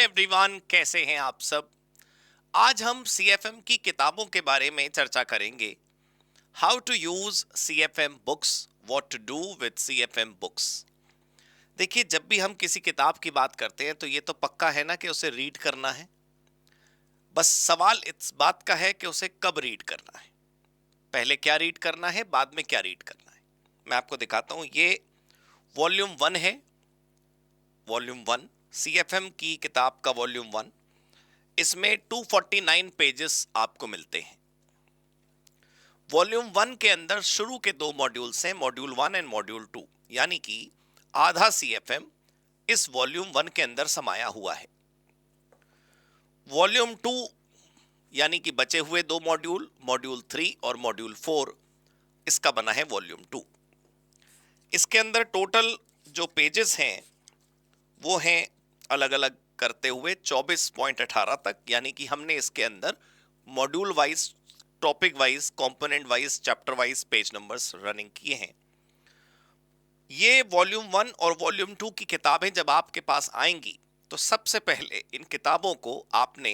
Everyone, कैसे हैं आप सब। आज हम सीएफएम की किताबों के बारे में चर्चा करेंगे। How to use CFM books, what to do with CFM books. देखिए, जब भी हम किसी किताब की बात करते हैं तो ये तो पक्का है ना कि उसे रीड करना है। बस सवाल इस बात का है कि उसे कब रीड करना है। पहले क्या रीड करना है, बाद में क्या रीड करना है। मैं आपको दिखाता हूँ। ये वॉल्यूम 1 है। वॉल्यूम 1 सीएफएम की किताब का वॉल्यूम 1। इसमें 249 पेजेस आपको मिलते हैं। वॉल्यूम 1 के अंदर शुरू के दो मॉड्यूल्स हैं, मॉड्यूल 1 एंड मॉड्यूल 2, यानी कि आधा सीएफएम इस वॉल्यूम 1 के अंदर समाया हुआ है। वॉल्यूम 2 यानी कि बचे हुए दो मॉड्यूल, मॉड्यूल 3 और मॉड्यूल 4, इसका बना है वॉल्यूम 2। इसके अंदर टोटल जो पेजेस हैं वो हैं अलग अलग करते हुए 24.18 तक, यानी कि हमने इसके अंदर module wise, topic wise, component wise, chapter wise page numbers running किए हैं। ये वॉल्यूम 1 और वॉल्यूम 2 की किताबें जब आपके पास आएंगी तो सबसे पहले इन किताबों को आपने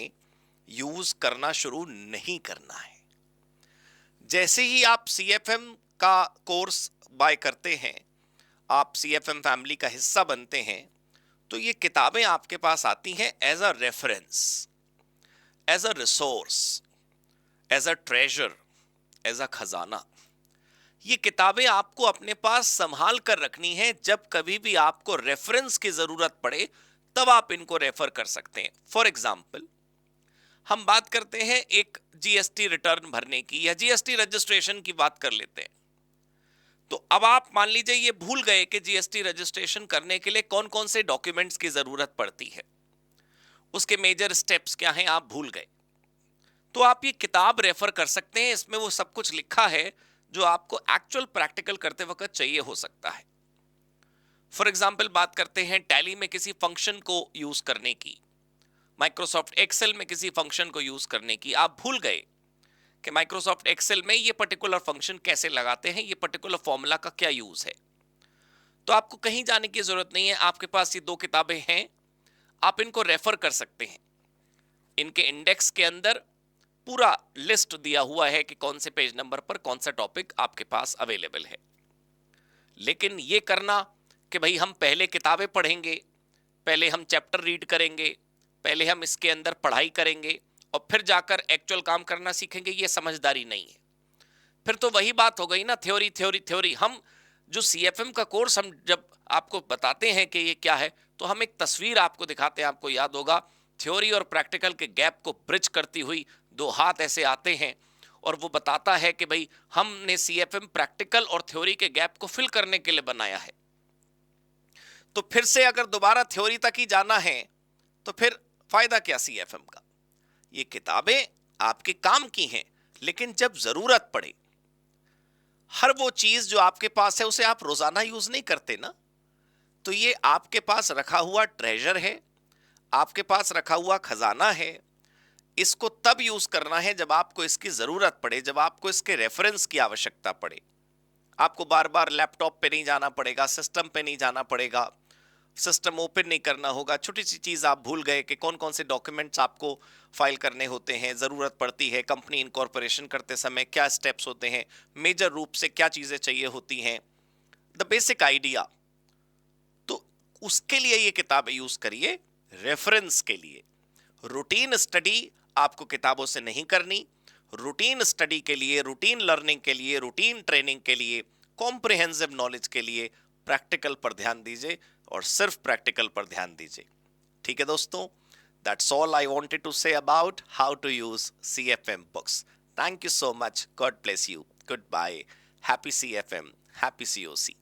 यूज करना शुरू नहीं करना है। जैसे ही आप सीएफएम का कोर्स बाय करते हैं, आप सीएफएम फैमिली का हिस्सा बनते हैं, तो ये किताबें आपके पास आती हैं as a reference, as a resource, as a treasure, as a खजाना। ये किताबें आपको अपने पास संभाल कर रखनी है। जब कभी भी आपको रेफरेंस की जरूरत पड़े तब आप इनको रेफर कर सकते हैं। फॉर एग्जाम्पल, हम बात करते हैं एक जीएसटी रिटर्न भरने की या जीएसटी रजिस्ट्रेशन की बात कर लेते हैं। तो अब आप मान लीजिए ये भूल गए कि जीएसटी रजिस्ट्रेशन करने के लिए कौन कौन से डॉक्यूमेंट्स की जरूरत पड़ती है, उसके मेजर स्टेप्स क्या हैं, आप भूल गए। तो आप ये किताब रेफर कर सकते हैं। इसमें वो सब कुछ लिखा है जो आपको एक्चुअल प्रैक्टिकल करते वक्त चाहिए हो सकता है। फॉर एग्जाम्पल, बात करते हैं टैली में किसी फंक्शन को यूज करने की, माइक्रोसॉफ्ट एक्सेल में किसी फंक्शन को यूज करने की। आप भूल गए कि माइक्रोसॉफ्ट एक्सेल में ये पर्टिकुलर फंक्शन कैसे लगाते हैं, ये पर्टिकुलर फॉर्मूला का क्या यूज है। तो आपको कहीं जाने की जरूरत नहीं है, आपके पास ये दो किताबें हैं, आप इनको रेफर कर सकते हैं। इनके इंडेक्स के अंदर पूरा लिस्ट दिया हुआ है कि कौन से पेज नंबर पर कौन सा टॉपिक आपके पास अवेलेबल है। लेकिन ये करना कि भाई हम पहले किताबें पढ़ेंगे, पहले हम चैप्टर रीड करेंगे, पहले हम इसके अंदर पढ़ाई करेंगे और फिर जाकर एक्चुअल काम करना सीखेंगे, ये समझदारी नहीं है। फिर तो वही बात हो गई ना, थ्योरी थ्योरी थ्योरी। हम जो सीएफएम का कोर्स हम जब आपको बताते हैं कि ये क्या है, तो हम एक तस्वीर आपको दिखाते हैं। आपको याद होगा, थ्योरी और प्रैक्टिकल के गैप को ब्रिज करती हुई दो हाथ ऐसे आते हैं और वो बताता है कि भाई हमने सीएफएम प्रैक्टिकल और थ्योरी के गैप को फिल करने के लिए बनाया है। तो फिर से अगर दोबारा थ्योरी तक ही जाना है तो फिर फायदा क्या सीएफएम का। ये किताबें आपके काम की हैं, लेकिन जब जरूरत पड़े, हर वो चीज जो आपके पास है उसे आप रोजाना यूज नहीं करते ना, तो ये आपके पास रखा हुआ ट्रेजर है, आपके पास रखा हुआ खजाना है। इसको तब यूज करना है जब आपको इसकी जरूरत पड़े, जब आपको इसके रेफरेंस की आवश्यकता पड़े। आपको बार बार लैपटॉप पे नहीं जाना पड़ेगा, सिस्टम पे नहीं जाना पड़ेगा, सिस्टम ओपन नहीं करना होगा। छोटी सी चीज आप भूल गए कि कौन कौन से डॉक्यूमेंट्स आपको फाइल करने होते हैं, जरूरत पड़ती है, कंपनी इनकॉर्पोरेशन करते समय क्या स्टेप्स होते हैं, मेजर रूप से क्या चीजें चाहिए होती हैं, द बेसिक आइडिया। तो उसके लिए ये किताब यूज करिए, रेफरेंस के लिए। रूटीन स्टडी आपको किताबों से नहीं करनी। रूटीन स्टडी के लिए, रूटीन लर्निंग के लिए, रूटीन ट्रेनिंग के लिए, कॉम्प्रिहेंसिव नॉलेज के लिए प्रैक्टिकल पर ध्यान दीजिए और सिर्फ प्रैक्टिकल पर ध्यान दीजिए। ठीक है दोस्तों, that's all I wanted to say about how to use CFM books. Thank you so much, God bless you, good bye, happy CFM, happy COC.